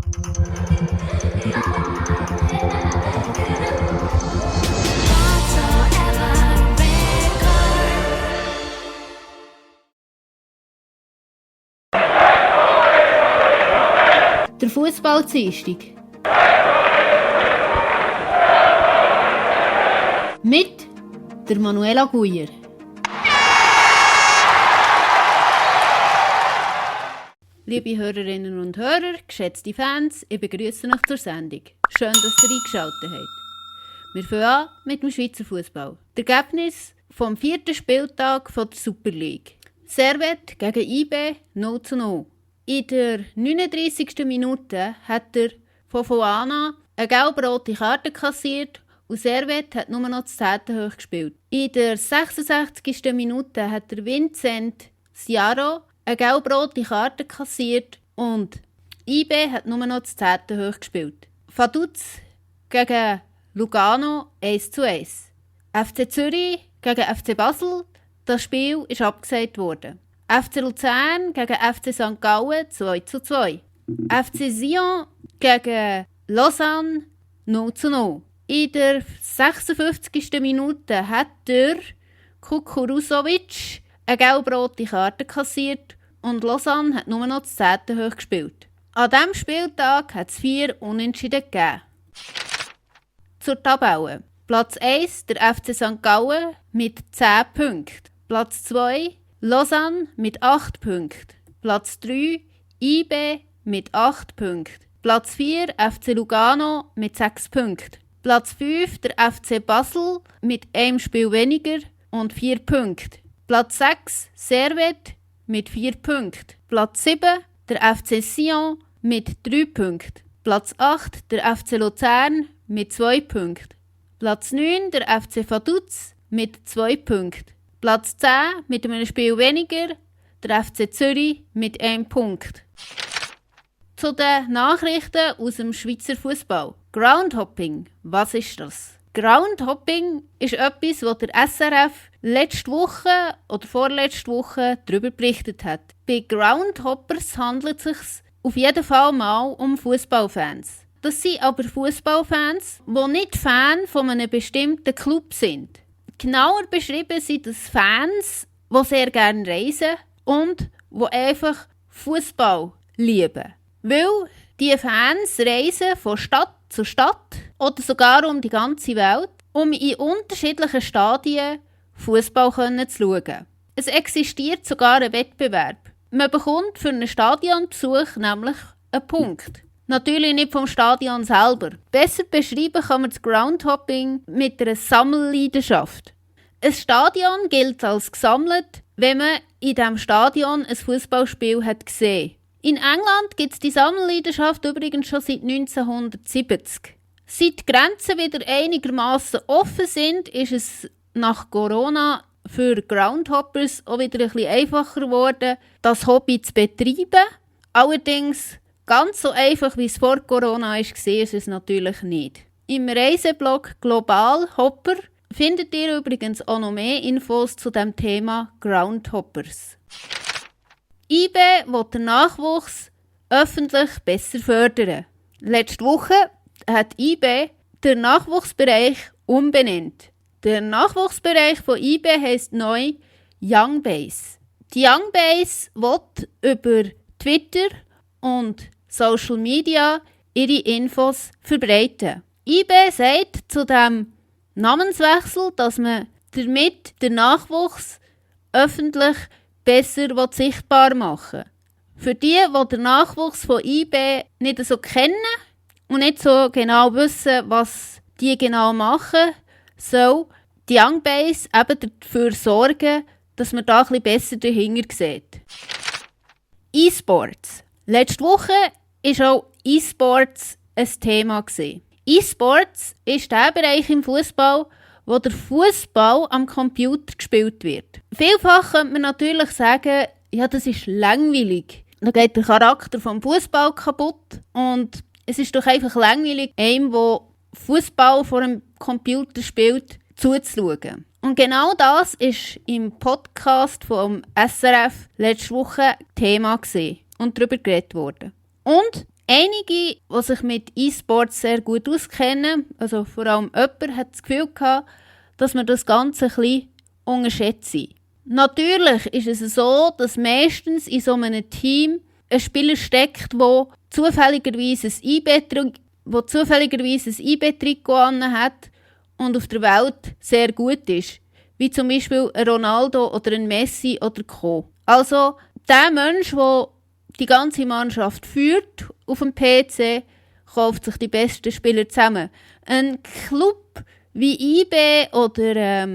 Der Fußball-Dienstag. Mit der Manuela Guyer. Liebe Hörerinnen und Hörer, geschätzte Fans, ich begrüße euch zur Sendung. Schön, dass ihr eingeschaltet habt. Wir fangen an mit dem Schweizer Fußball. Das Ergebnis vom 4. Spieltag der Super League. Servette gegen IB 0:0. In der 39. Minute hat der Fofana eine gelb-rote Karte kassiert und Servette hat nur noch das 10. hoch gespielt. In der 66. Minute hat der Vincent Ciaro eine gelb-rote Karte kassiert und IB hat nur noch das 10. hoch gespielt. Vaduz gegen Lugano 1:1. FC Zürich gegen FC Basel, das Spiel ist abgesagt worden. FC Luzern gegen FC St. Gallen 2:2. FC Sion gegen Lausanne 0:0. In der 56. Minute hat der Kukurusovic eine gelb-rote Karte kassiert und Lausanne hat nur noch das 10. hoch gespielt. An diesem Spieltag hat es 4 Unentschieden gegeben. Zur Tabelle. Platz 1 der FC St. Gallen mit 10 Punkten. Platz 2 Lausanne mit 8 Punkten. Platz 3 IB mit 8 Punkten. Platz 4 FC Lugano mit 6 Punkten. Platz 5 der FC Basel mit einem Spiel weniger und 4 Punkten. Platz 6 Servette mit 4 Punkten. Platz 7 der FC Sion mit 3 Punkten. Platz 8 der FC Luzern mit 2 Punkten. Platz 9 der FC Vaduz mit 2 Punkten. Platz 10 mit einem Spiel weniger, der FC Zürich mit 1 Punkt. Zu den Nachrichten aus dem Schweizer Fußball. Groundhopping, was ist das? Groundhopping ist etwas, was der SRF letzte Woche oder vorletzte Woche darüber berichtet hat. Bei Groundhoppers handelt es sich auf jeden Fall mal um Fußballfans. Das sind aber Fußballfans, die nicht Fan von einem bestimmten Club sind. Genauer beschrieben sind das Fans, die sehr gerne reisen und die einfach Fußball lieben. Weil diese Fans reisen von Stadt zu Stadt oder sogar um die ganze Welt, um in unterschiedlichen Stadien Fußball zu schauen. Es existiert sogar ein Wettbewerb. Man bekommt für einen Stadionbesuch nämlich einen Punkt. Natürlich nicht vom Stadion selber. Besser beschreiben kann man das Groundhopping mit einer Sammelleidenschaft. Ein Stadion gilt als gesammelt, wenn man in diesem Stadion ein Fußballspiel hat gesehen. In England gibt es die Sammelleidenschaft übrigens schon seit 1970. Seit die Grenzen wieder einigermaßen offen sind, ist es nach Corona für Groundhoppers auch wieder ein bisschen einfacher geworden, das Hobby zu betreiben. Allerdings ganz so einfach, wie es vor Corona war, ist es natürlich nicht. Im Reiseblog Global Hopper findet ihr übrigens auch noch mehr Infos zu dem Thema Groundhoppers. IB will den Nachwuchs öffentlich besser fördern. Letzte Woche hat IB den Nachwuchsbereich umbenannt. Der Nachwuchsbereich von IB heisst neu Young Base. Die Young Base will über Twitter und Social Media ihre Infos verbreiten. IB sagt zu dem Namenswechsel, dass man damit den Nachwuchs öffentlich besser sichtbar machen will. Für die den Nachwuchs von IB nicht so kennen und nicht so genau wissen, was die genau machen, soll die Young Base eben dafür sorgen, dass man da ein bisschen besser dahinter sieht. E-Sports. Letzte Woche war auch E-Sports ein Thema. E-Sports ist der Bereich im Fußball, wo der Fußball am Computer gespielt wird. Vielfach könnte man natürlich sagen, ja, das ist langweilig. Da geht der Charakter vom Fußball kaputt und es ist doch einfach langweilig, einem, der Fußball vor einem Computer spielt, zuzuschauen. Und genau das ist im Podcast vom SRF letzte Woche Thema und darüber geredet worden. Und Einige, die sich mit E-Sports sehr gut auskennen, also vor allem jemand, hat das Gefühl gehabt, dass wir das Ganze ein bisschen unterschätzen. Natürlich ist es so, dass meistens in so einem Team ein Spieler steckt, der zufälligerweise ein IB-Trikot hat und auf der Welt sehr gut ist. Wie zum Beispiel ein Ronaldo oder ein Messi oder Co. Also der Mensch, der die ganze Mannschaft führt auf dem PC, kauft sich die besten Spieler zusammen. Ein Club wie IB oder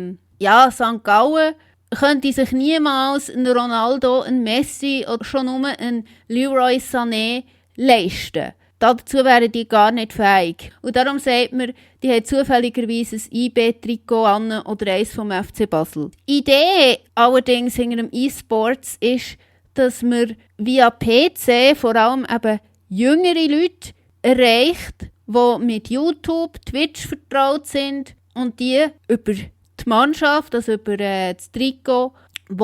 St. Gallen könnte sich niemals einen Ronaldo, einen Messi oder schon nur einen Leroy Sané leisten. Dazu wären die gar nicht fähig. Und darum sagt man, die haben zufälligerweise ein IB-Trikot an oder eins vom FC Basel. Die Idee allerdings hinter dem E-Sports ist, dass man via PC vor allem eben jüngere Leute erreicht, die mit YouTube, Twitch vertraut sind und die über die Mannschaft, also über das Trikot, in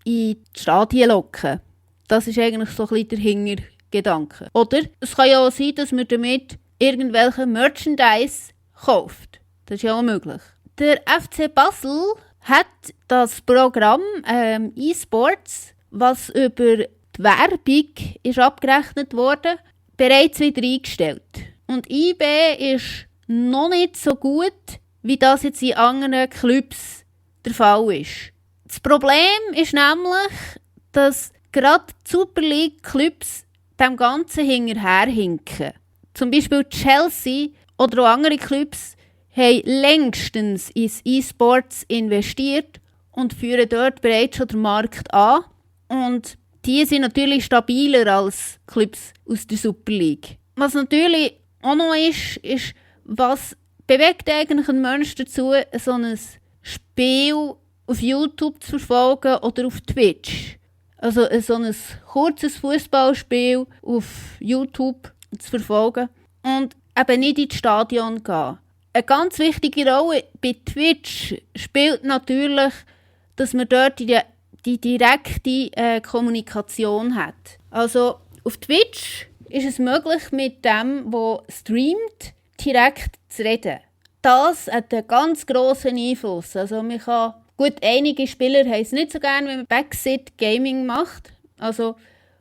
die Stadien locken. Das ist eigentlich so ein bisschen der Hintergedanke. Oder es kann ja auch sein, dass man damit irgendwelche Merchandise kauft. Das ist ja auch möglich. Der FC Basel hat das Programm eSports, was über die Werbung ist abgerechnet wurde, bereits wieder eingestellt. Und IB ist noch nicht so gut, wie das jetzt in anderen Clubs der Fall ist. Das Problem ist nämlich, dass gerade die Super League Clubs dem Ganzen hinterherhinken. Zum Beispiel Chelsea oder auch andere Clubs haben längstens ins E-Sports investiert und führen dort bereits schon den Markt an. Und die sind natürlich stabiler als Clubs aus der Super League. Was natürlich auch noch ist, was bewegt eigentlich einen Menschen dazu, so ein Spiel auf YouTube zu verfolgen oder auf Twitch. Also so ein kurzes Fußballspiel auf YouTube zu verfolgen und eben nicht ins Stadion gehen. Eine ganz wichtige Rolle bei Twitch spielt natürlich, dass man dort die direkte Kommunikation hat. Also auf Twitch ist es möglich, mit dem, der streamt, direkt zu reden. Das hat einen ganz grossen Einfluss. Also man kann, gut, einige Spieler haben es nicht so gerne, wenn man Backseat-Gaming macht. Also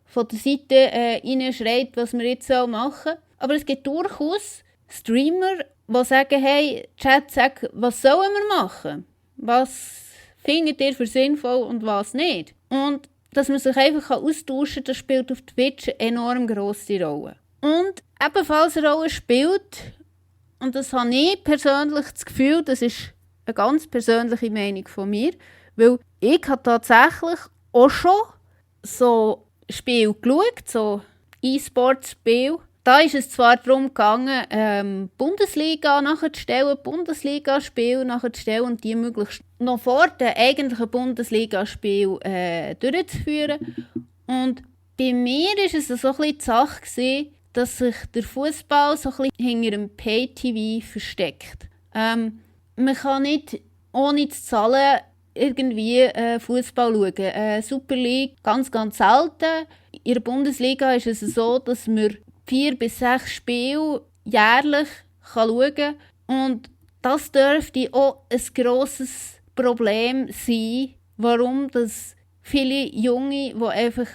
von der Seite reinschreit, was man jetzt machen soll. Aber es gibt durchaus Streamer, die sagen, hey, Chat, sag, was sollen wir machen? Was findet ihr für sinnvoll und was nicht? Und dass man sich einfach austauschen kann, das spielt auf Twitch eine enorm grosse Rolle. Und ebenfalls eine Rolle spielt, und das habe ich persönlich das Gefühl, das ist eine ganz persönliche Meinung von mir, weil ich habe tatsächlich auch schon so Spiele geschaut, so E-Sports-Spiele. Da ist es zwar darum gegangen, Bundesliga nachzustellen, Bundesligaspiele nachzustellen und die möglichst noch vor dem eigentlichen Bundesligaspiel durchzuführen. Und bei mir war es so ein bisschen die Sache gewesen, dass sich der Fußball so ein bisschen hinter dem Pay-TV versteckt. Man kann nicht ohne zu zahlen irgendwie Fußball schauen. Super League ganz, ganz selten. In der Bundesliga ist es so, dass man 4 bis 6 Spiele jährlich schauen kann. Und das dürfte auch ein grosses Problem sein, warum das viele Junge, die einfach,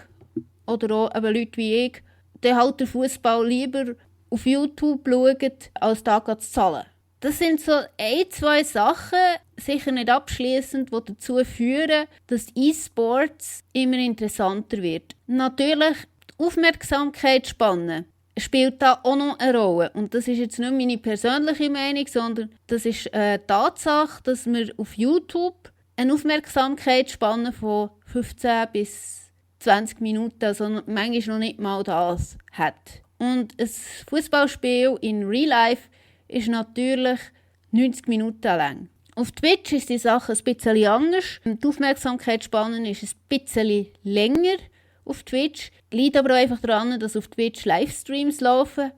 oder auch Leute wie ich, dann halt den Fußball lieber auf YouTube schauen, als da zu zahlen. Das sind so 2 Sachen, sicher nicht abschliessend, die dazu führen, dass E-Sports immer interessanter wird. Natürlich, die Aufmerksamkeitsspanne spielt da auch noch eine Rolle. Und das ist jetzt nicht meine persönliche Meinung, sondern das ist eine Tatsache, dass man auf YouTube eine Aufmerksamkeitsspanne von 15 bis 20 Minuten, also manchmal noch nicht mal das, hat. Und ein Fußballspiel in Real Life ist natürlich 90 Minuten lang. Auf Twitch ist die Sache ein bisschen anders. Die Aufmerksamkeitsspanne ist ein bisschen länger auf Twitch. Liegt aber auch einfach daran, dass auf Twitch Livestreams laufen,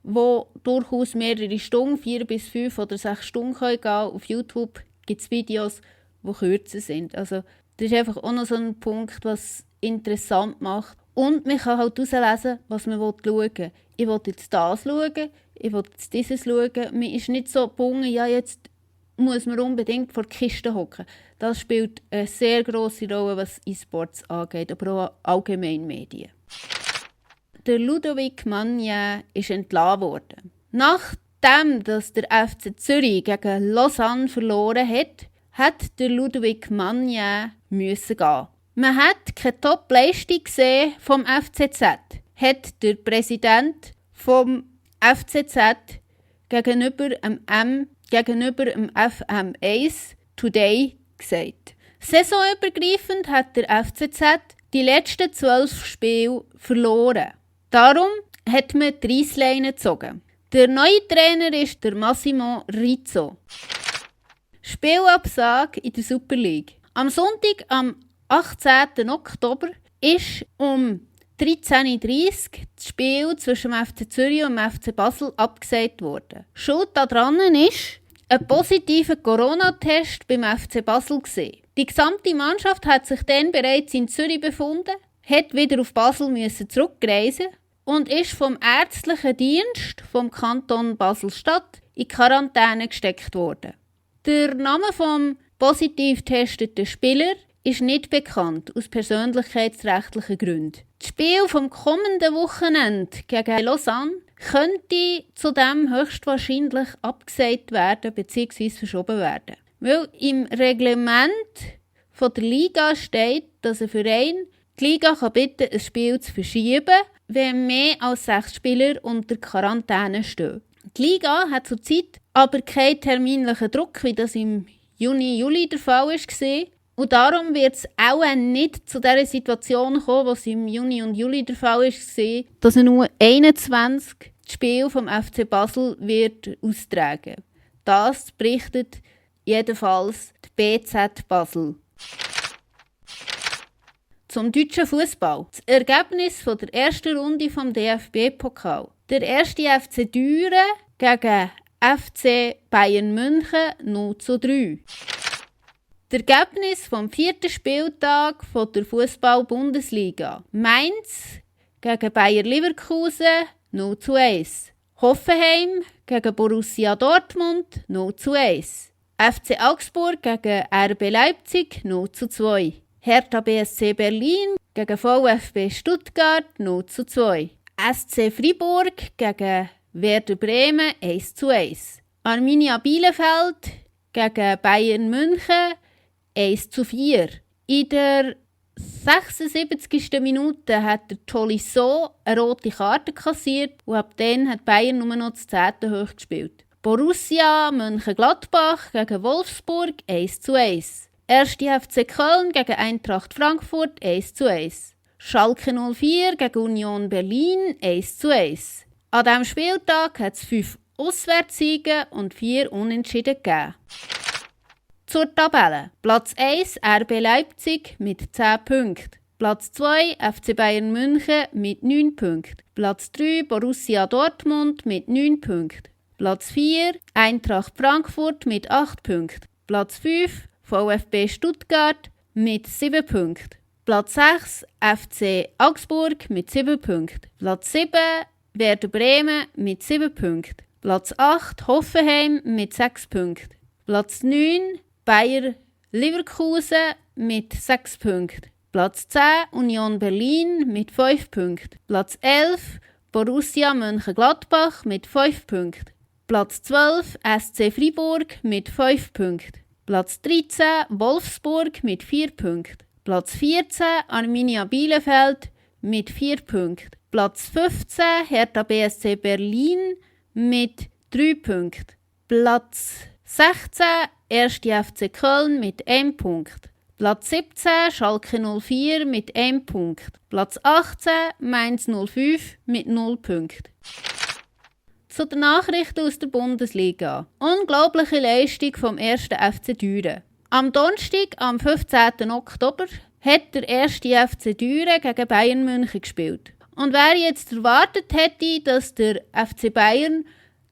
die durchaus mehrere Stunden, 4 bis 5 oder 6 Stunden gehen können. Auf YouTube gibt es Videos, die kürzer sind. Also das ist einfach auch noch so ein Punkt, was interessant macht. Und man kann halt herauslesen, was man schauen will. Ich will jetzt das schauen, ich will jetzt dieses schauen. Man ist nicht so gebunden, ja, jetzt muss man unbedingt vor die Kiste hocken. Das spielt eine sehr grosse Rolle, was E-Sports angeht, aber auch allgemein Medien. Der Ludovic Magnin ist entlassen worden. Nachdem dass der FC Zürich gegen Lausanne verloren hat, hat der Ludovic Magnin müssen gehen. Man hat keine Top-Leistung gesehen vom FCZ, hat der Präsident vom FCZ gegenüber dem FM1 Today gesagt. Saisonübergreifend hat der FCZ die letzten 12 Spiele verloren. Darum hat man die Reissleine gezogen. Der neue Trainer ist der Massimo Rizzo. Spielabsage in der Super League. Am Sonntag, am 18. Oktober, ist um 13:30 Uhr das Spiel zwischen dem FC Zürich und dem FC Basel abgesagt worden. Schuld daran ist ein positiver Corona-Test beim FC Basel gewesen. Die gesamte Mannschaft hat sich dann bereits in Zürich befunden, hat wieder auf Basel zurückreisen und ist vom ärztlichen Dienst vom Kanton Basel-Stadt in Quarantäne gesteckt worden. Der Name vom positiv getesteten Spieler ist nicht bekannt, aus persönlichkeitsrechtlichen Gründen. Das Spiel vom kommenden Wochenende gegen Lausanne könnte zudem höchstwahrscheinlich abgesagt werden bzw. verschoben werden. Weil im Reglement von der Liga steht, dass ein Verein die Liga bitten kann, ein Spiel zu verschieben, wenn mehr als 6 Spieler unter Quarantäne stehen. Die Liga hat zurzeit aber keinen terminlichen Druck, wie das im Juni, Juli der Fall war. Und darum wird es auch nicht zu dieser Situation kommen, was im Juni und Juli der Fall war, dass nur 21 das Spiel vom FC Basel wird austragen. Das berichtet jedenfalls die BZ Basel. Zum deutschen Fußball. Das Ergebnis von der ersten Runde vom DFB-Pokal. Der erste FC Düren gegen FC Bayern München 0:3. Das Ergebnis vom 4. Spieltag von der Fußball-Bundesliga. Mainz gegen Bayer Leverkusen 0:1. Hoffenheim gegen Borussia Dortmund 0:1. FC Augsburg gegen RB Leipzig 0:2. Hertha BSC Berlin gegen VfB Stuttgart 0:2. SC Freiburg gegen Werder Bremen 1:1. Arminia Bielefeld gegen Bayern München 1:4. In der 76. Minute hat der Tolisso eine rote Karte kassiert und ab dann hat Bayern nur noch das 10. hoch gespielt. Borussia Mönchengladbach gegen Wolfsburg 1:1. 1. FC Köln gegen Eintracht Frankfurt 1:1. Schalke 04 gegen Union Berlin 1:1. An diesem Spieltag hat es 5 Auswärtssiege und 4 Unentschieden gegeben. Zur Tabelle. Platz 1 RB Leipzig mit 10 Punkten. Platz 2 FC Bayern München mit 9 Punkten. Platz 3 Borussia Dortmund mit 9 Punkten. Platz 4 Eintracht Frankfurt mit 8 Punkten. Platz 5 VfB Stuttgart mit 7 Punkten. Platz 6 FC Augsburg mit 7 Punkten. Platz 7 Werder Bremen mit 7 Punkten. Platz 8 Hoffenheim mit 6 Punkten. Platz 9 Bayer Leverkusen mit 6 Punkten. Platz 10 Union Berlin mit 5 Punkten. Platz 11 Borussia Mönchengladbach mit 5 Punkten. Platz 12 SC Freiburg mit 5 Punkten. Platz 13 Wolfsburg mit 4 Punkten. Platz 14 Arminia Bielefeld mit 4 Punkten. Platz 15 Hertha BSC Berlin mit 3 Punkten. Platz 16 1. FC Köln mit 1 Punkt. Platz 17 Schalke 04 mit 1 Punkt. Platz 18 Mainz 05 mit 0 Punkten. Zu den Nachrichten aus der Bundesliga. Unglaubliche Leistung vom 1. FC Düren. Am Donnerstag, am 15. Oktober, hat der 1. FC Düren gegen Bayern München gespielt. Und wer jetzt erwartet hätte, dass der FC Bayern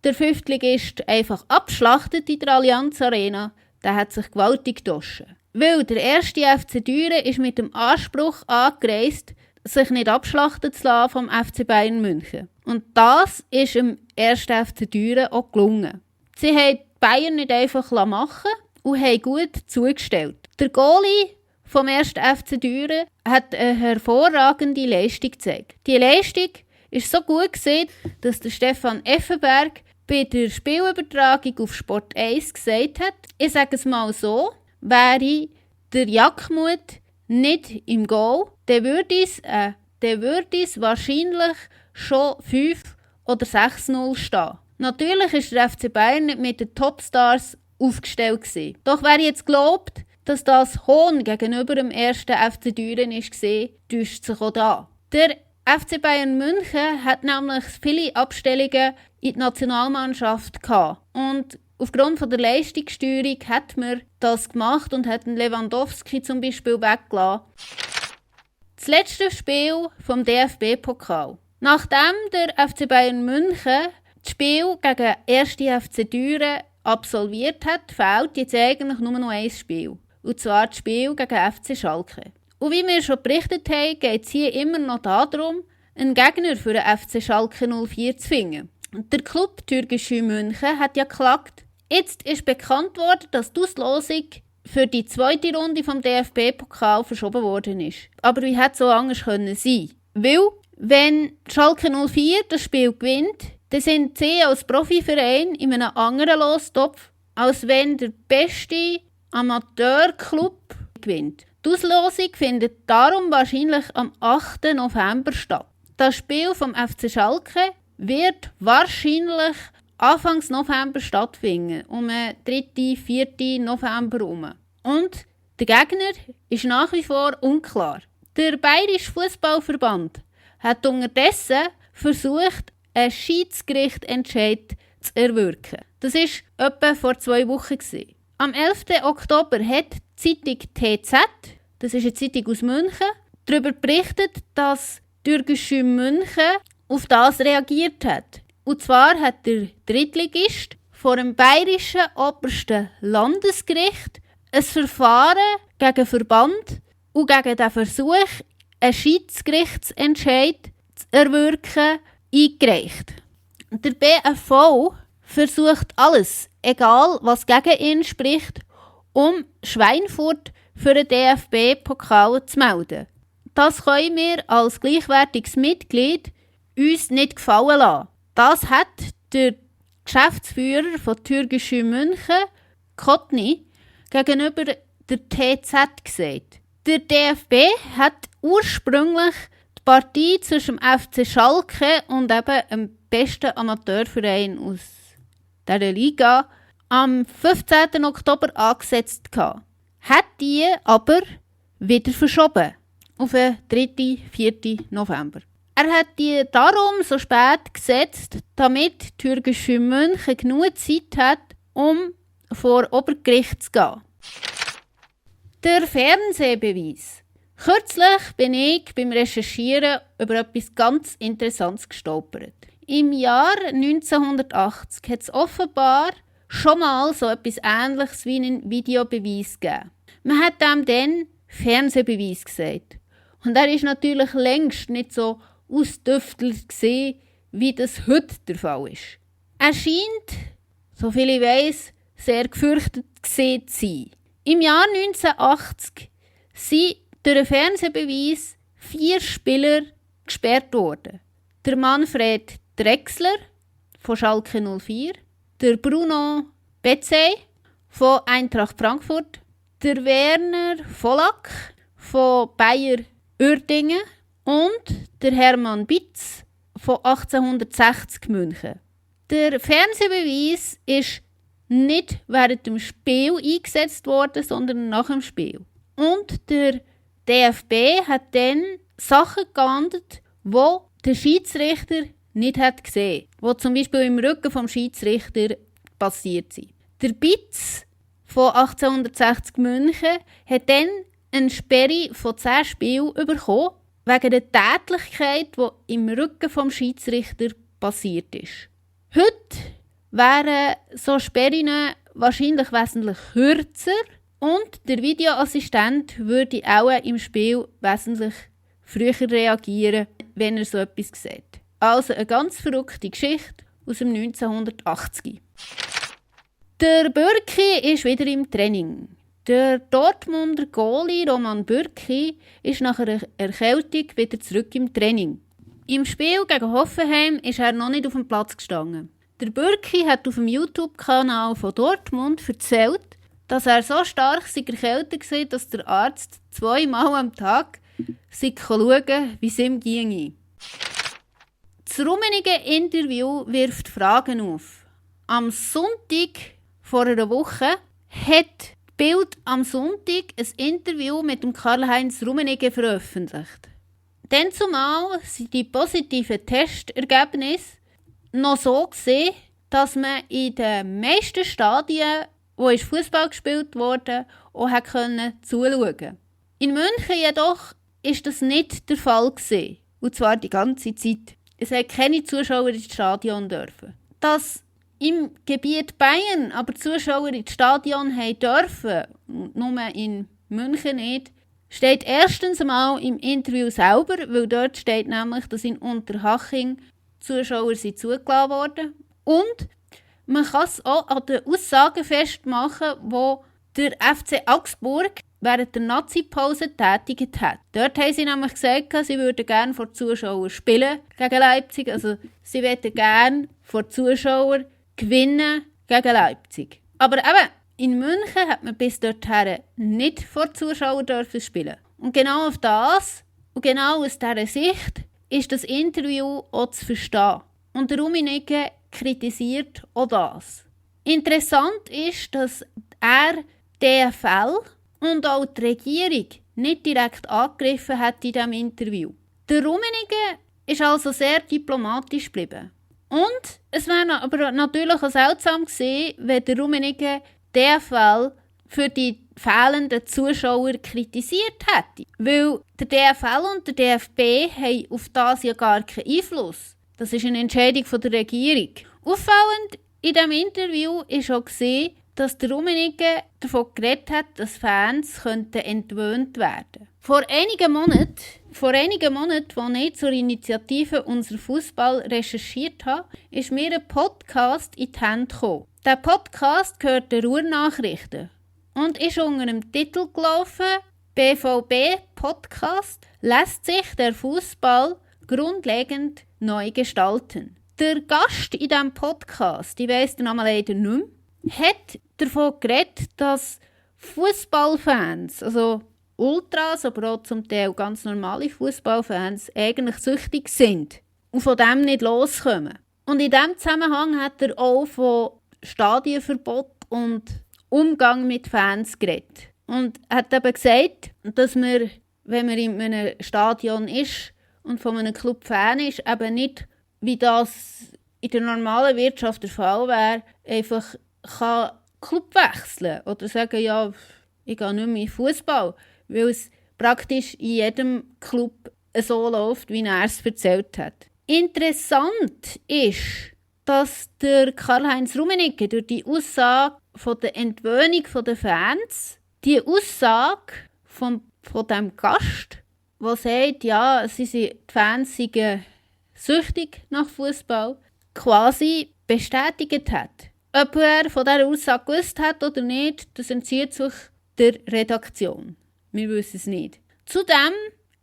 der Fünftligist einfach abschlachtet in der Allianz Arena, der hat sich gewaltig gedoschen. Weil der 1. FC Düren ist mit dem Anspruch angereist, sich nicht abschlachten zu lassen vom FC Bayern München. Und das ist dem 1. FC Düren auch gelungen. Sie haben Bayern nicht einfach machen und haben gut zugestellt. Der Goalie vom 1. FC Düren hat eine hervorragende Leistung gezeigt. Die Leistung ist so gut gewesen, dass der Stefan Effenberg bei der Spielübertragung auf Sport 1 gesagt hat, ich sage es mal so, wäre der Jackmuth nicht im Goal, dann würde es wahrscheinlich schon 5 oder 6-0 stehen. Natürlich ist der FC Bayern nicht mit den Topstars aufgestellt gewesen. Doch wer jetzt glaubt, dass das Hohn gegenüber dem 1. FC Düren war, täuscht sich auch da. Der FC Bayern München hat nämlich viele Abstellungen in die Nationalmannschaft gehabt. Und aufgrund von der Leistungssteuerung hat man das gemacht und hat den Lewandowski zum Beispiel weggelassen. Das letzte Spiel vom DFB-Pokal. Nachdem der FC Bayern München das Spiel gegen 1. FC Düren absolviert hat, fehlt jetzt eigentlich nur noch ein Spiel. Und zwar das Spiel gegen FC Schalke. Und wie wir schon berichtet haben, geht es hier immer noch darum, einen Gegner für den FC Schalke 04 zu finden. Der Club Türkische München hat ja geklagt. Jetzt ist bekannt worden, dass die Auslosung für die zweite Runde vom DFB-Pokal verschoben worden ist. Aber wie hätte es so anders sein können? Weil, wenn Schalke 04 das Spiel gewinnt, dann sind sie als Profiverein in einem anderen Lostopf, als wenn der beste Amateurclub gewinnt. Die Auslosung findet darum wahrscheinlich am 8. November statt. Das Spiel vom FC Schalke wird wahrscheinlich Anfang November stattfinden, um den 3. 4. November herum. Und der Gegner ist nach wie vor unklar. Der Bayerische Fußballverband hat unterdessen versucht, einen Schiedsgerichtentscheid zu erwirken. Das war etwa vor 2 Wochen. Am 11. Oktober hat die Zeitung TZ, das ist eine Zeitung aus München, darüber berichtet, dass Türkische München auf das reagiert hat. Und zwar hat der Drittligist vor dem Bayerischen Obersten Landesgericht ein Verfahren gegen den Verband und gegen den Versuch, einen Schiedsgerichtsentscheid zu erwirken, eingereicht. Der BFV versucht alles, egal was gegen ihn spricht, um Schweinfurt für den DFB-Pokal zu melden. Das können wir als gleichwertiges Mitglied uns nicht gefallen lassen. Das hat der Geschäftsführer von Türkische München, Kotny, gegenüber der TZ gesagt. Der DFB hat ursprünglich die Partie zwischen dem FC Schalke und eben dem besten Amateurverein aus dieser Liga am 15. Oktober angesetzt gehabt. Hat die aber wieder verschoben auf den 3. 4. November. Er hat die darum so spät gesetzt, damit Türkische München genug Zeit hat, um vor Obergericht zu gehen. Der Fernsehbeweis. Kürzlich bin ich beim Recherchieren über etwas ganz Interessantes gestolpert. Im Jahr 1980 hat es offenbar schon mal so etwas Ähnliches wie einen Videobeweis gegeben. Man hat dem dann Fernsehbeweis gesagt. Und er ist natürlich längst nicht so ausdüftelt gesehen, wie das heute der Fall ist. Er scheint, soviel ich weiss, sehr gefürchtet gesehen zu sein. Im Jahr 1980 sind durch einen Fernsehbeweis 4 Spieler gesperrt worden. Der Manfred Drechsler von Schalke 04, der Bruno Betzey von Eintracht Frankfurt, der Werner Volak von Bayer Uerdingen und der Hermann Bitz von 1860 München. Der Fernsehbeweis ist nicht während dem Spiel eingesetzt worden, sondern nach dem Spiel. Und der DFB hat dann Sachen geahndet, die der Schiedsrichter nicht hat gesehen, die zum Beispiel im Rücken vom Schiedsrichter passiert sind. Der Bitz von 1860 München hat dann eine Sperre von 10 Spielen bekommen, wegen der Tätlichkeit, die im Rücken vom Schiedsrichter passiert ist. Heute wären so Sperren wahrscheinlich wesentlich kürzer und der Videoassistent würde auch im Spiel wesentlich früher reagieren, wenn er so etwas sieht. Also eine ganz verrückte Geschichte aus dem 1980. Der Bürki ist wieder im Training. Der Dortmunder Goalie Roman Bürki ist nach einer Erkältung wieder zurück im Training. Im Spiel gegen Hoffenheim ist er noch nicht auf dem Platz gestanden. Der Bürki hat auf dem YouTube-Kanal von Dortmund erzählt, dass er so stark erkältet war, dass der Arzt 2-mal am Tag schauen, wie es ihm ginge. Das Rummenigge-Interview wirft Fragen auf. Am Sonntag vor einer Woche hat Bild am Sonntag ein Interview mit dem Karl-Heinz Rummenigge veröffentlicht. Dann zumal sind die positiven Testergebnisse noch so gesehen, dass man in den meisten Stadien, wo Fußball gespielt wurde, auch zuschauen konnte. In München jedoch ist das nicht der Fall gewesen, und zwar die ganze Zeit. Es hat keine Zuschauer ins Stadion dürfen. Dass im Gebiet Bayern aber Zuschauer ins Stadion haben dürfen, nur in München nicht, steht erstens einmal im Interview selber, weil dort steht nämlich, dass in Unterhaching Zuschauer sind zugelassen worden. Und man kann es auch an den Aussagen festmachen, wo der FC Augsburg während der Nazi-Pause getätigt hat. Dort haben sie nämlich gesagt, sie würden gerne vor Zuschauern spielen gegen Leipzig. Also sie würden gerne vor Zuschauern gewinnen gegen Leipzig. Aber eben, in München hat man bis dorthin nicht vor Zuschauern dürfen spielen. Und genau auf das und genau aus dieser Sicht ist das Interview auch zu verstehen. Und der Rummenigge kritisiert auch das. Interessant ist, dass er DFL und auch die Regierung nicht direkt angegriffen hat in diesem Interview. Der Rummenigge ist also sehr diplomatisch geblieben. Und es wäre aber natürlich auch seltsam gewesen, wenn der Rummenigge DFL für die fehlenden Zuschauer kritisiert hätte. Weil der DFL und der DFB haben auf das ja gar keinen Einfluss. Das ist eine Entscheidung von der Regierung. Auffallend in diesem Interview war auch gesehen, dass der Rummenigge davon geredet hat, dass Fans entwöhnt werden könnten. Vor einigen Monaten, als ich zur Initiative «Unser Fußball» recherchiert habe, ist mir ein Podcast in die Hände gekommen. Der Podcast gehört den Ruhrnachrichten und ist unter dem Titel gelaufen «BVB Podcast lässt sich der Fußball grundlegend neu gestalten». Der Gast in diesem Podcast, ich weiss den Namen leider nicht mehr, hat davon geredet, dass Fußballfans, also Ultras, aber auch zum Teil ganz normale Fußballfans, eigentlich süchtig sind und von dem nicht loskommen. Und in diesem Zusammenhang hat er auch von Stadionverbot und Umgang mit Fans geredet. Und hat eben gesagt, dass man, wenn man in einem Stadion ist und von einem Club Fan ist, eben nicht, wie das in der normalen Wirtschaft der Fall wäre, einfach kann Club wechseln oder sagen, ja, ich gehe nicht mehr in Fußball, weil es praktisch in jedem Club so läuft, wie er es erzählt hat. Interessant ist, dass der Karl-Heinz Rummenigge durch die Aussage von der Entwöhnung der Fans, die Aussage von dem Gast, der sagt, ja, die Fans seien süchtig nach Fußball, quasi bestätigt hat. Ob er von dieser Aussage gewusst hat oder nicht, das entzieht sich der Redaktion. Wir wissen es nicht. Zudem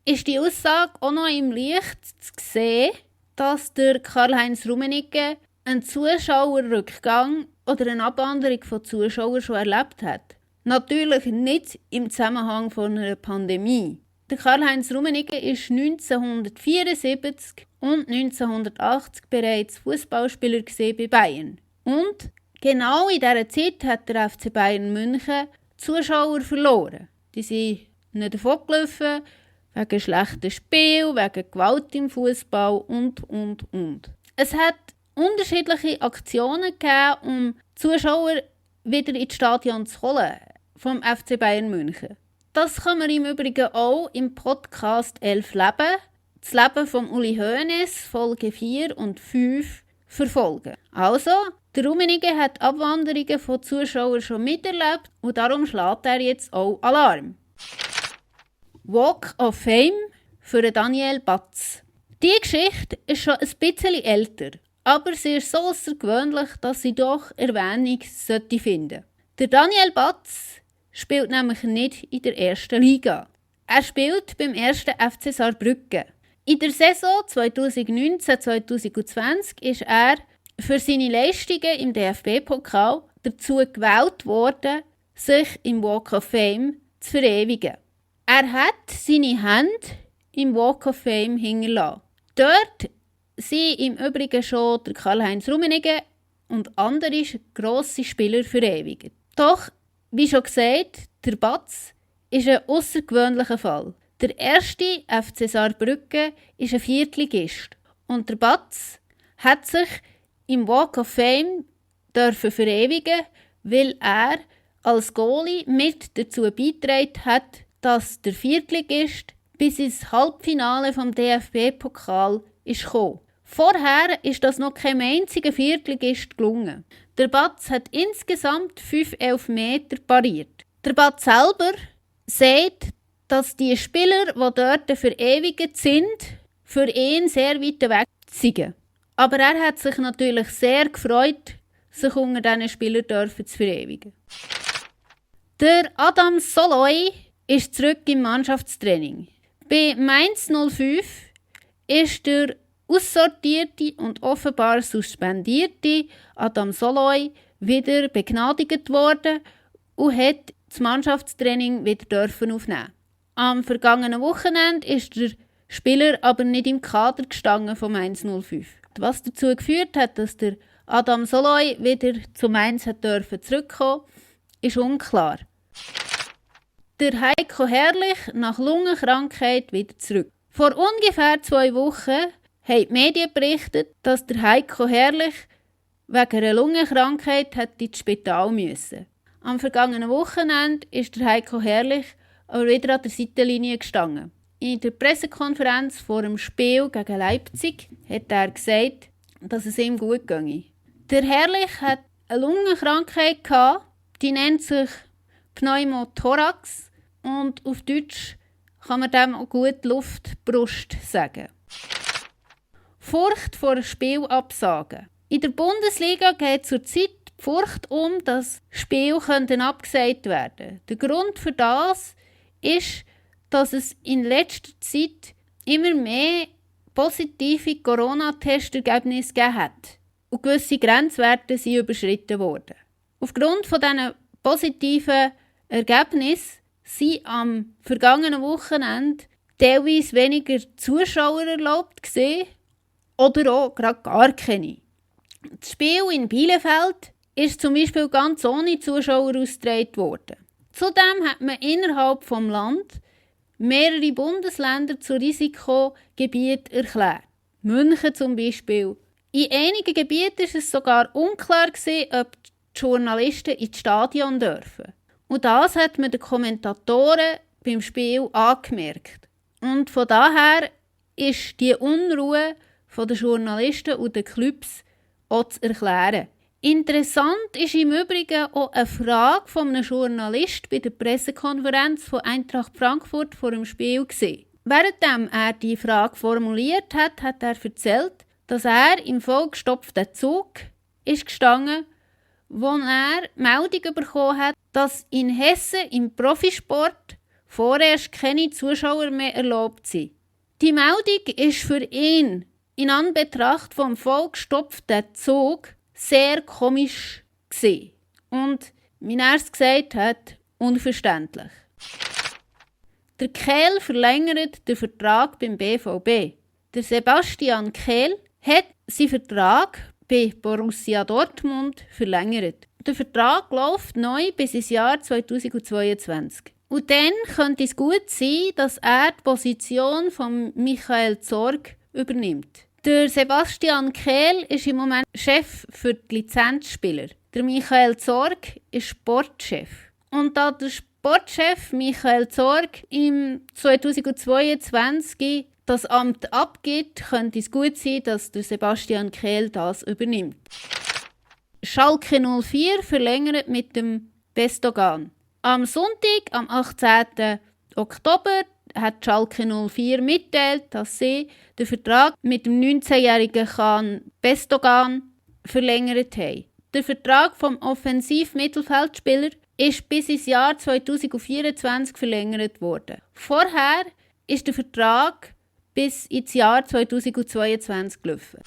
ist die Aussage auch noch im Licht zu sehen, dass der Karl-Heinz Rummenigge einen Zuschauerrückgang oder eine Abwanderung von Zuschauern schon erlebt hat. Natürlich nicht im Zusammenhang von einer Pandemie. Der Karl-Heinz Rummenigge war 1974 und 1980 bereits Fußballspieler bei Bayern. Und genau in dieser Zeit hat der FC Bayern München Zuschauer verloren. Die sind nicht davongelaufen, wegen schlechten Spiel, wegen Gewalt im Fußball und. Es hat unterschiedliche Aktionen gegeben, um Zuschauer wieder ins Stadion zu holen vom FC Bayern München. Das kann man im Übrigen auch im Podcast 11 Leben, das Leben von Uli Hoeneß, Folge 4 und 5, verfolgen. Also, der Rummenigge hat Abwanderungen von Zuschauern schon miterlebt und darum schlägt er jetzt auch Alarm. Walk of Fame für Daniel Batz. Die Geschichte ist schon ein bisschen älter, aber sie ist so außergewöhnlich, dass sie doch Erwähnung finden sollte. Der Daniel Batz spielt nämlich nicht in der ersten Liga. Er spielt beim ersten FC Saarbrücken. In der Saison 2019-2020 ist er für seine Leistungen im DFB-Pokal dazu gewählt worden, sich im Walk of Fame zu verewigen. Er hat seine Hände im Walk of Fame hinterlassen. Dort sind im Übrigen schon der Karl-Heinz Rummenigge und andere grosse Spieler verewigt. Doch, wie schon gesagt, der Batz ist ein außergewöhnlicher Fall. Der erste FC Saarbrücken ist ein Viertligist und der Batz hat sich im Walk of Fame verewigen, weil er als Goalie mit dazu beigetragen hat, dass der Viertligist bis ins Halbfinale vom DFB-Pokal kam. Vorher ist das noch keinem einzigen Viertligist gelungen. Der Batz hat insgesamt 5 Elfmeter pariert. Der Batz selber sagt, dass die Spieler, die dort verewigt sind, für ihn sehr weit weg sind. Aber er hat sich natürlich sehr gefreut, sich unter diesen Spielern zu verewigen. Der Adam Soloy ist zurück im Mannschaftstraining. Bei Mainz 05 ist der aussortierte und offenbar suspendierte Adam Soloy wieder begnadigt worden und hat das Mannschaftstraining wieder aufnehmen. Am vergangenen Wochenende ist der Spieler aber nicht im Kader gestanden von Mainz 05. Was dazu geführt hat, dass der Adam Soloy wieder zu Mainz zurückkommen durfte, ist unklar. Der Heiko Herrlich nach Lungenkrankheit wieder zurück. Vor ungefähr 2 Wochen haben die Medien berichtet, dass der Heiko Herrlich wegen einer Lungenkrankheit ins Spital musste. Am vergangenen Wochenende ist der Heiko Herrlich aber wieder an der Seitenlinie gestanden. In der Pressekonferenz vor dem Spiel gegen Leipzig hat er gesagt, dass es ihm gut ginge. Der Herrlich hat eine Lungenkrankheit gehabt, die nennt sich Pneumothorax und auf Deutsch kann man dem auch gut Luftbrust sagen. Furcht vor Spielabsagen. In der Bundesliga geht zurzeit die Furcht um, dass Spiele abgesagt werden könnten. Der Grund für das ist, dass es in letzter Zeit immer mehr positive Corona-Testergebnisse gegeben hat und gewisse Grenzwerte sind überschritten worden. Aufgrund von diesen positiven Ergebnissen sind am vergangenen Wochenende teilweise weniger Zuschauer erlaubt gewesen, oder auch gerade gar keine. Das Spiel in Bielefeld ist zum Beispiel ganz ohne Zuschauer ausgetragen worden. Zudem hat man innerhalb des Landes mehrere Bundesländer zu Risikogebieten erklärt. München zum Beispiel. In einigen Gebieten war es sogar unklar, ob die Journalisten ins Stadion dürfen. Und das hat man den Kommentatoren beim Spiel angemerkt. Und von daher ist die Unruhe der Journalisten und der Clubs auch zu erklären. Interessant ist im Übrigen auch eine Frage von einem Journalist bei der Pressekonferenz von Eintracht Frankfurt vor dem Spiel gewesen. Während er die Frage formuliert hat, hat er erzählt, dass er im vollgestopften Zug ist gestanden, wo er Meldung bekommen hat, dass in Hessen im Profisport vorerst keine Zuschauer mehr erlaubt sind. Die Meldung ist für ihn in Anbetracht vom vollgestopften Zug sehr komisch gewesen. Und, wie er es gesagt hat, unverständlich. Der Kehl verlängert den Vertrag beim BVB. Der Sebastian Kehl hat seinen Vertrag bei Borussia Dortmund verlängert. Der Vertrag läuft neu bis ins Jahr 2022. Und dann könnte es gut sein, dass er die Position von Michael Zorg übernimmt. Der Sebastian Kehl ist im Moment Chef für die Lizenzspieler. Der Michael Zorg ist Sportchef. Und da der Sportchef Michael Zorg im 2022 das Amt abgibt, könnte es gut sein, dass der Sebastian Kehl das übernimmt. Schalke 04 verlängert mit dem Bestogan. Am Sonntag, am 18. Oktober, hat Schalke 04 mitteilt, dass sie den Vertrag mit dem 19-jährigen Can Bestogan verlängert haben. Der Vertrag vom Offensiv-Mittelfeldspieler ist bis ins Jahr 2024 verlängert worden. Vorher ist der Vertrag bis ins Jahr 2022 gelaufen.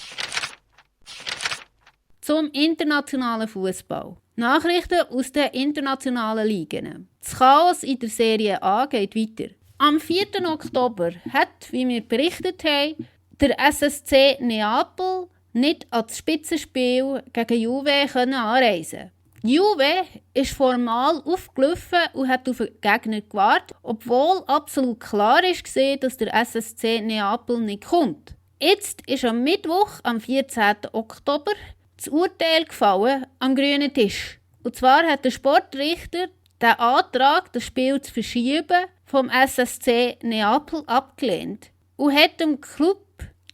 Zum internationalen Fußball. Nachrichten aus den internationalen Ligen. Das Chaos in der Serie A geht weiter. Am 4. Oktober hat, wie wir berichtet haben, der SSC Neapel nicht an das Spitzenspiel gegen Juve anreisen. Juve ist formal aufgelaufen und hat auf den Gegner gewartet, obwohl absolut klar war, dass der SSC Neapel nicht kommt. Jetzt ist am Mittwoch, am 14. Oktober, das Urteil gefallen am grünen Tisch. Und zwar hat der Sportrichter den Antrag, das Spiel zu verschieben, vom SSC Neapel abgelehnt und hat dem Club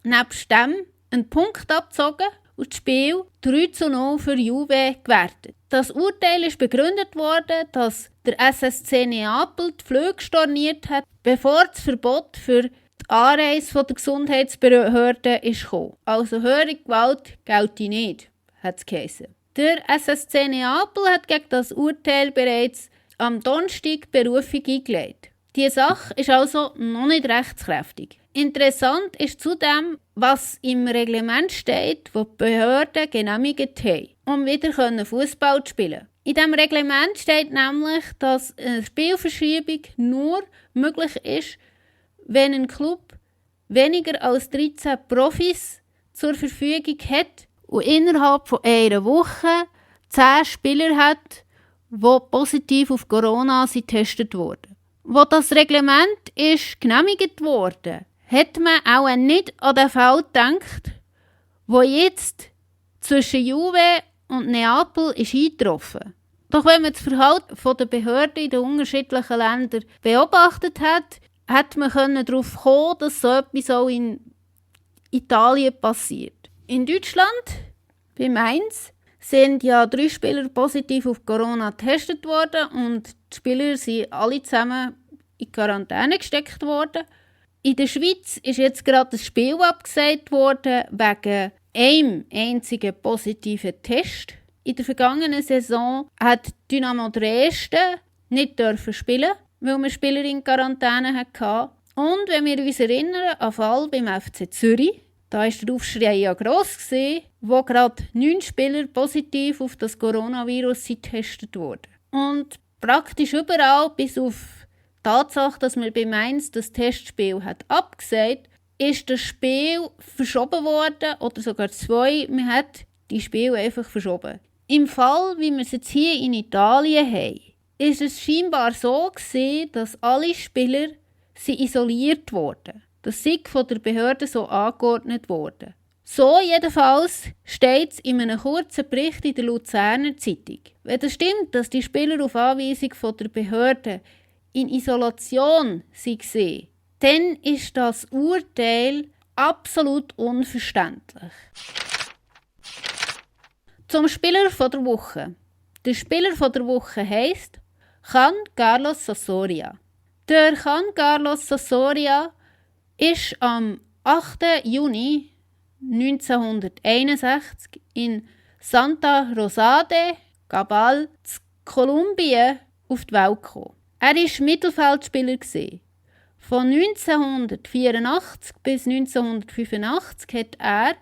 nebst dem einen Punkt abgezogen und das Spiel 3:0 für Juve gewertet. Das Urteil ist begründet worden, dass der SSC Neapel die Flüge storniert hat, bevor das Verbot für die Anreise von der Gesundheitsbehörde kam. Also höhere Gewalt gelte nicht, hat es geheißen. Der SSC Neapel hat gegen das Urteil bereits am Donnerstag Berufung eingelegt. Die Sache ist also noch nicht rechtskräftig. Interessant ist zudem, was im Reglement steht, das die Behörden genehmigt haben, um wieder Fußball zu spielen. In diesem Reglement steht nämlich, dass eine Spielverschiebung nur möglich ist, wenn ein Club weniger als 13 Profis zur Verfügung hat und innerhalb von einer Woche 10 Spieler hat, die positiv auf Corona getestet wurden. Wo das Reglement ist genehmigt wurde, hat man auch nicht an den Fall gedacht, wo jetzt zwischen Juve und Neapel ist eingetroffen. Doch wenn man das Verhalten der Behörden in den unterschiedlichen Ländern beobachtet hat, hat man darauf kommen, dass so etwas auch in Italien passiert. In Deutschland, bei Mainz, sind ja 3 Spieler positiv auf Corona getestet worden und die Spieler sind alle zusammen in Quarantäne gesteckt worden. In der Schweiz ist jetzt gerade das Spiel abgesagt worden wegen einem einzigen positiven Test. In der vergangenen Saison hat Dynamo Dresden nicht spielen, weil wir Spieler in Quarantäne hatten. Und wenn wir uns erinnern an den Fall beim FC Zürich, da war der Aufschrei ja gross, wo gerade 9 Spieler positiv auf das Coronavirus getestet wurden. Und praktisch überall, bis auf die Tatsache, dass man bei Mainz das Testspiel hat abgesagt, ist das Spiel verschoben worden, oder sogar 2. Man hat die Spiele einfach verschoben. Im Fall, wie wir es jetzt hier in Italien haben, ist es scheinbar so gewesen, dass alle Spieler isoliert wurden. Das sei von der Behörde so angeordnet worden. So jedenfalls steht es in einem kurzen Bericht in der Luzerner Zeitung. Wenn es stimmt, dass die Spieler auf Anweisung von der Behörde in Isolation waren, dann ist das Urteil absolut unverständlich. Zum Spieler der Woche. Der Spieler der Woche heisst Can Carlos Sosoria. Der Can Carlos Sosoria ist am 8. Juni 1961 in Santa Rosa de Cabal, Kolumbien, auf die Welt gekommen. Er war Mittelfeldspieler. Von 1984 bis 1985 hat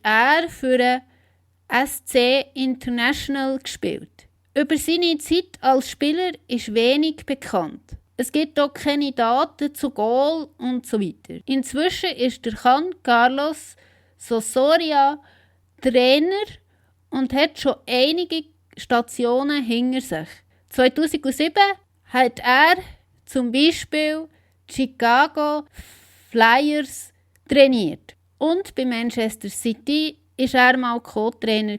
er für den SC International gespielt. Über seine Zeit als Spieler ist wenig bekannt. Es gibt auch keine Daten zu Goal und so weiter. Inzwischen ist der Can Carlos Sosoria Trainer und hat schon einige Stationen hinter sich. 2007 hat er zum Beispiel Chicago Flyers trainiert. Und bei Manchester City war er mal Co-Trainer.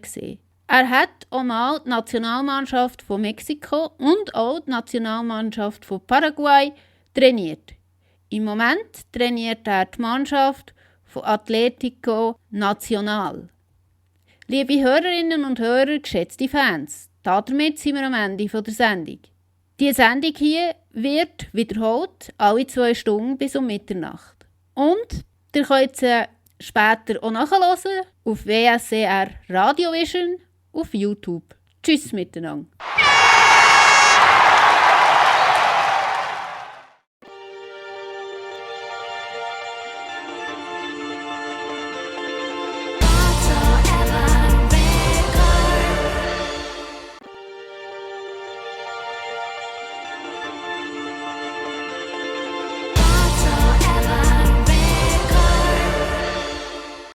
Er hat auch mal die Nationalmannschaft von Mexiko und auch die Nationalmannschaft von Paraguay trainiert. Im Moment trainiert er die Mannschaft von Atlético Nacional. Liebe Hörerinnen und Hörer, geschätzte Fans, damit sind wir am Ende der Sendung. Diese Sendung hier wird wiederholt alle 2 Stunden bis um Mitternacht. Und ihr könnt sie später auch nachhören auf WSCR Radio Vision auf YouTube. Tschüss miteinander.